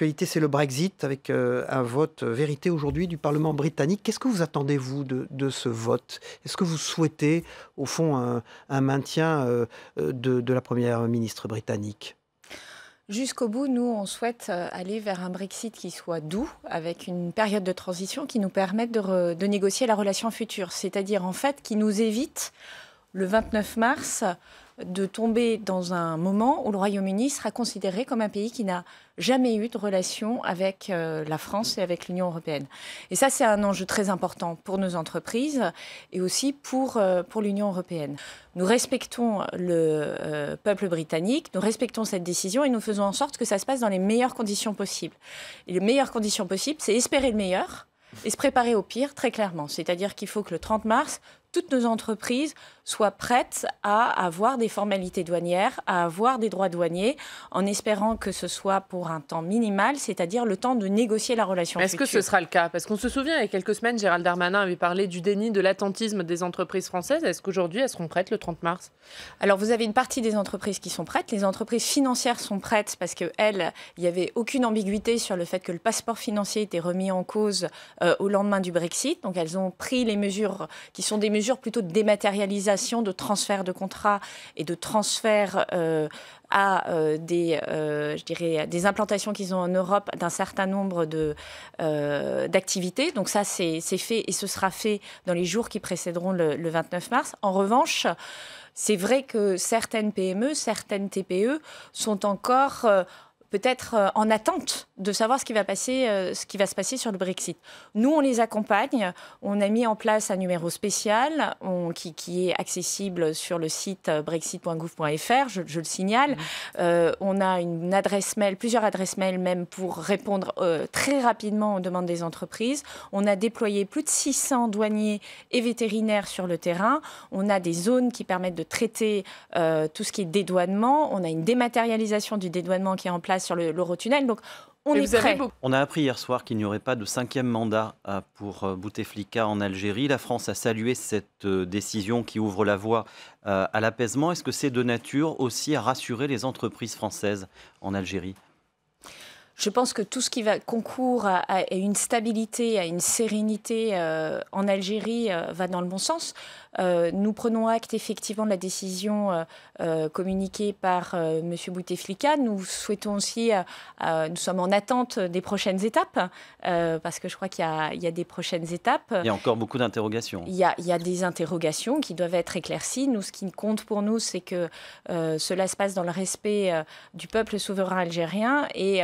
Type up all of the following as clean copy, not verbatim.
l'actualité, c'est le Brexit, avec un vote vérité aujourd'hui du Parlement britannique. Qu'est-ce que vous attendez, vous, de ce vote? Est-ce que vous souhaitez, au fond, un maintien de la Première ministre britannique? Jusqu'au bout, nous, on souhaite aller vers un Brexit qui soit doux, avec une période de transition qui nous permette de négocier la relation future. C'est-à-dire, en fait, qui nous évite, le 29 mars, de tomber dans un moment où le Royaume-Uni sera considéré comme un pays qui n'a jamais eu de relation avec la France et avec l'Union européenne. Et ça, c'est un enjeu très important pour nos entreprises et aussi pour l'Union européenne. Nous respectons le peuple britannique, nous respectons cette décision et nous faisons en sorte que ça se passe dans les meilleures conditions possibles. Et les meilleures conditions possibles, c'est espérer le meilleur et se préparer au pire, très clairement. C'est-à-dire qu'il faut que le 30 mars, toutes nos entreprises soient prêtes à avoir des formalités douanières, à avoir des droits douaniers, en espérant que ce soit pour un temps minimal, c'est-à-dire le temps de négocier la relation future. Est-ce que ce sera le cas? Parce qu'on se souvient, il y a quelques semaines, Gérald Darmanin avait parlé du déni, de l'attentisme des entreprises françaises. Est-ce qu'aujourd'hui, elles seront prêtes le 30 mars? Alors, vous avez une partie des entreprises qui sont prêtes. Les entreprises financières sont prêtes parce qu'elles, il n'y avait aucune ambiguïté sur le fait que le passeport financier était remis en cause au lendemain du Brexit. Donc, elles ont pris les mesures qui sont des mesures plutôt de dématérialisation, de transfert de contrats et de transfert à des implantations qu'ils ont en Europe d'un certain nombre d'activités. Donc ça, c'est fait et ce sera fait dans les jours qui précéderont le 29 mars. En revanche, c'est vrai que certaines PME, certaines TPE sont encore peut-être en attente de savoir ce qui va se passer sur le Brexit. Nous, on les accompagne. On a mis en place un numéro spécial qui est accessible sur le site brexit.gouv.fr, je le signale. On a une adresse mail, plusieurs adresses mail même pour répondre très rapidement aux demandes des entreprises. On a déployé plus de 600 douaniers et vétérinaires sur le terrain. On a des zones qui permettent de traiter tout ce qui est dédouanement. On a une dématérialisation du dédouanement qui est en place sur l'Eurotunnel. Donc, on est prêt. On a appris hier soir qu'il n'y aurait pas de 5e mandat pour Bouteflika en Algérie. La France a salué cette décision qui ouvre la voie à l'apaisement. Est-ce que c'est de nature aussi à rassurer les entreprises françaises en Algérie ? Je pense que tout ce qui va concourt à une stabilité, à une sérénité en Algérie va dans le bon sens. Nous prenons acte effectivement de la décision communiquée par M. Bouteflika. Nous souhaitons aussi, nous sommes en attente des prochaines étapes, parce que je crois qu'il y a des prochaines étapes. Il y a encore beaucoup d'interrogations. Il y a des interrogations qui doivent être éclaircies. Nous, ce qui compte pour nous, c'est que cela se passe dans le respect du peuple souverain algérien et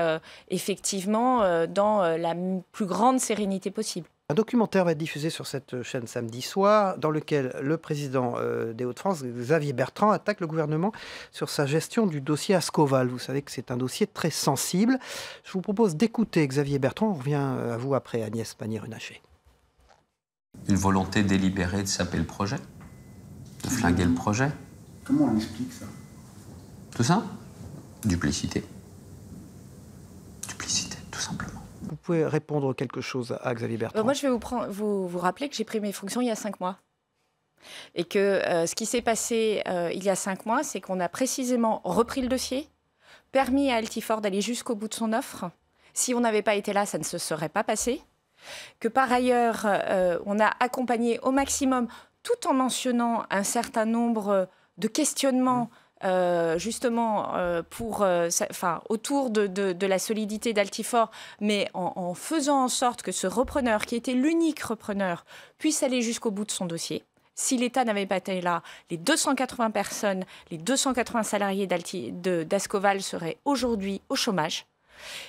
effectivement dans la plus grande sérénité possible. Un documentaire va être diffusé sur cette chaîne samedi soir, dans lequel le président des Hauts-de-France, Xavier Bertrand, attaque le gouvernement sur sa gestion du dossier Ascoval. Vous savez que c'est un dossier très sensible. Je vous propose d'écouter Xavier Bertrand. On revient à vous après, Agnès Pannier-Runacher. Une volonté délibérée de saper le projet, de flinguer le projet. Comment on explique ça? Tout ça? Duplicité. Duplicité, tout simplement. Vous pouvez répondre quelque chose à Xavier Bertrand? Moi, je vais vous rappeler que j'ai pris mes fonctions il y a 5 mois. Et que ce qui s'est passé il y a 5 mois, c'est qu'on a précisément repris le dossier, permis à Altifort d'aller jusqu'au bout de son offre. Si on n'avait pas été là, ça ne se serait pas passé. Que par ailleurs, on a accompagné au maximum, tout en mentionnant un certain nombre de questionnements justement autour de la solidité d'Altifort, mais en faisant en sorte que ce repreneur, qui était l'unique repreneur, puisse aller jusqu'au bout de son dossier. Si l'État n'avait pas été là, les 280 personnes, les 280 salariés d'Ascoval seraient aujourd'hui au chômage.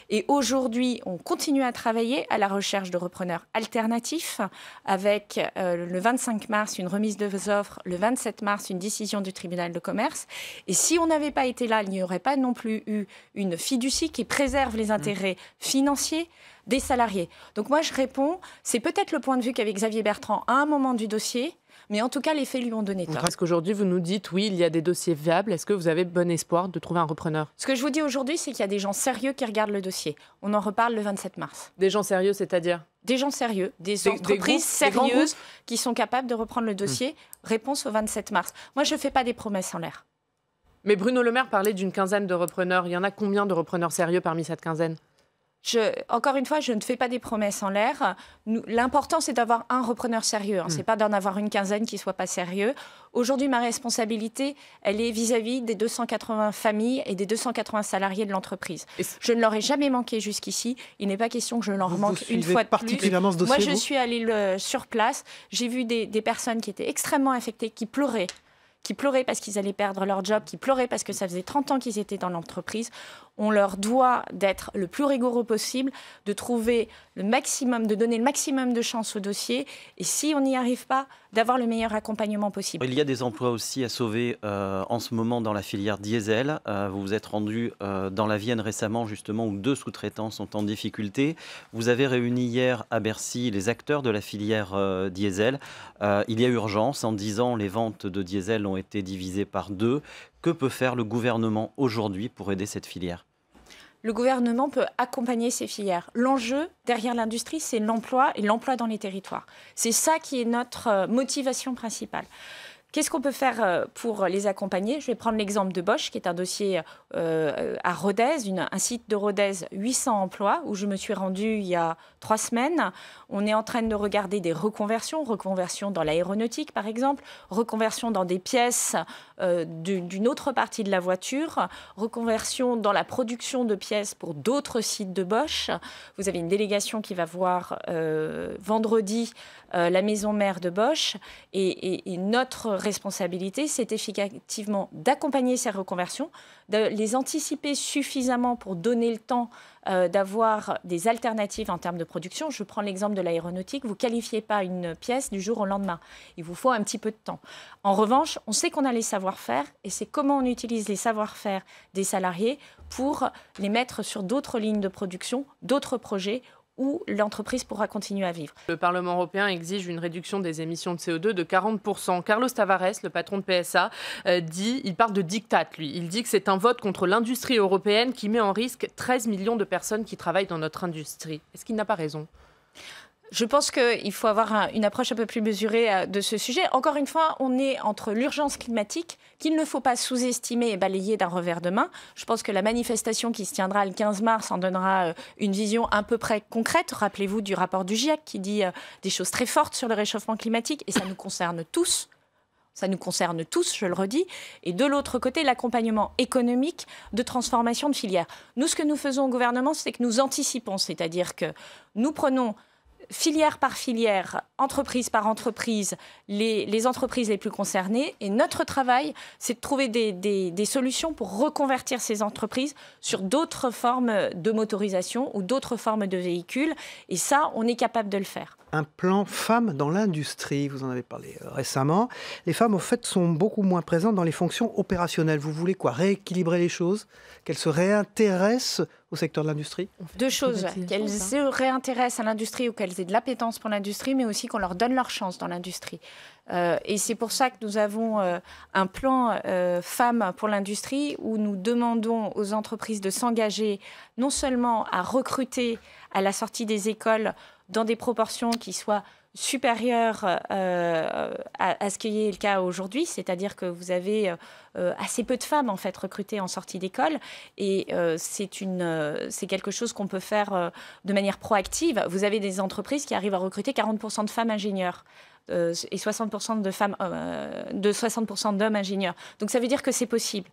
Et aujourd'hui, on continue à travailler à la recherche de repreneurs alternatifs avec le 25 mars une remise de offres, le 27 mars une décision du tribunal de commerce. Et si on n'avait pas été là, il n'y aurait pas non plus eu une fiducie qui préserve les intérêts financiers des salariés. Donc moi, je réponds, c'est peut-être le point de vue qu'avait Xavier Bertrand à un moment du dossier, mais en tout cas, les faits lui ont donné tort. Est-ce qu'aujourd'hui, vous nous dites, oui, il y a des dossiers viables. Est-ce que vous avez bon espoir de trouver un repreneur? Ce que je vous dis aujourd'hui, c'est qu'il y a des gens sérieux qui regardent le dossier. On en reparle le 27 mars. Des gens sérieux, c'est-à-dire? Des gens sérieux, des entreprises sérieuses qui sont capables de reprendre le dossier. Réponse au 27 mars. Moi, je ne fais pas des promesses en l'air. Mais Bruno Le Maire parlait d'une quinzaine de repreneurs. Il y en a combien de repreneurs sérieux parmi cette quinzaine? Encore une fois, je ne fais pas des promesses en l'air. L'important, c'est d'avoir un repreneur sérieux. Ce n'est pas d'en avoir une quinzaine qui ne soit pas sérieux. Aujourd'hui, ma responsabilité, elle est vis-à-vis des 280 familles et des 280 salariés de l'entreprise. Je ne leur ai jamais manqué jusqu'ici. Il n'est pas question que je leur manque une fois de particulièrement plus. Ce dossier, Moi, je suis allée sur place. J'ai vu des personnes qui étaient extrêmement affectées, qui pleuraient parce qu'ils allaient perdre leur job, qui pleuraient parce que ça faisait 30 ans qu'ils étaient dans l'entreprise. On leur doit d'être le plus rigoureux possible, de trouver le maximum, de donner le maximum de chance au dossier. Et si on n'y arrive pas, d'avoir le meilleur accompagnement possible. Il y a des emplois aussi à sauver en ce moment dans la filière diesel. Vous vous êtes rendu dans la Vienne récemment, justement, où 2 sous-traitants sont en difficulté. Vous avez réuni hier à Bercy les acteurs de la filière diesel. Il y a urgence. En 10 ans, les ventes de diesel ont été divisées par 2. Que peut faire le gouvernement aujourd'hui pour aider cette filière ? Le gouvernement peut accompagner ces filières. L'enjeu derrière l'industrie, c'est l'emploi et l'emploi dans les territoires. C'est ça qui est notre motivation principale. Qu'est-ce qu'on peut faire pour les accompagner ? Je vais prendre l'exemple de Bosch, qui est un dossier à Rodez, un site de Rodez, 800 emplois, où je me suis rendue il y a 3 semaines. On est en train de regarder des reconversions dans l'aéronautique, par exemple, reconversion dans des pièces d'une autre partie de la voiture, reconversion dans la production de pièces pour d'autres sites de Bosch. Vous avez une délégation qui va voir vendredi la maison mère de Bosch. Et notre responsabilité, c'est effectivement d'accompagner ces reconversions, de les anticiper suffisamment pour donner le temps d'avoir des alternatives en termes de production. Je prends l'exemple de l'aéronautique. Vous ne qualifiez pas une pièce du jour au lendemain. Il vous faut un petit peu de temps. En revanche, on sait qu'on a les savoir-faire et c'est comment on utilise les savoir-faire des salariés pour les mettre sur d'autres lignes de production, d'autres projets où l'entreprise pourra continuer à vivre. Le Parlement européen exige une réduction des émissions de CO2 de 40%. Carlos Tavares, le patron de PSA, il parle de diktat, lui. Il dit que c'est un vote contre l'industrie européenne qui met en risque 13 millions de personnes qui travaillent dans notre industrie. Est-ce qu'il n'a pas raison ? Je pense qu'il faut avoir une approche un peu plus mesurée de ce sujet. Encore une fois, on est entre l'urgence climatique, qu'il ne faut pas sous-estimer et balayer d'un revers de main. Je pense que la manifestation qui se tiendra le 15 mars en donnera une vision à peu près concrète. Rappelez-vous du rapport du GIEC qui dit des choses très fortes sur le réchauffement climatique, et ça nous concerne tous. Ça nous concerne tous, je le redis. Et de l'autre côté, l'accompagnement économique de transformation de filières. Nous, ce que nous faisons au gouvernement, c'est que nous anticipons, c'est-à-dire que nous prenons filière par filière, entreprise par entreprise, les entreprises les plus concernées. Et notre travail, c'est de trouver des solutions pour reconvertir ces entreprises sur d'autres formes de motorisation ou d'autres formes de véhicules. Et ça, on est capable de le faire. Un plan femmes dans l'industrie, vous en avez parlé récemment. Les femmes, au fait, sont beaucoup moins présentes dans les fonctions opérationnelles. Vous voulez quoi ? Rééquilibrer les choses ? Qu'elles se réintéressent au secteur de l'industrie ? 2 choses. Qu'elles se réintéressent à l'industrie ou qu'elles aient de l'appétence pour l'industrie, mais aussi qu'on leur donne leur chance dans l'industrie. Et c'est pour ça que nous avons un plan femmes pour l'industrie où nous demandons aux entreprises de s'engager non seulement à recruter à la sortie des écoles dans des proportions qui soient supérieures à ce qui est le cas aujourd'hui, c'est-à-dire que vous avez assez peu de femmes en fait recrutées en sortie d'école, et c'est quelque chose qu'on peut faire de manière proactive. Vous avez des entreprises qui arrivent à recruter 40% de femmes ingénieurs et 60% de femmes, de 60% d'hommes ingénieurs. Donc ça veut dire que c'est possible.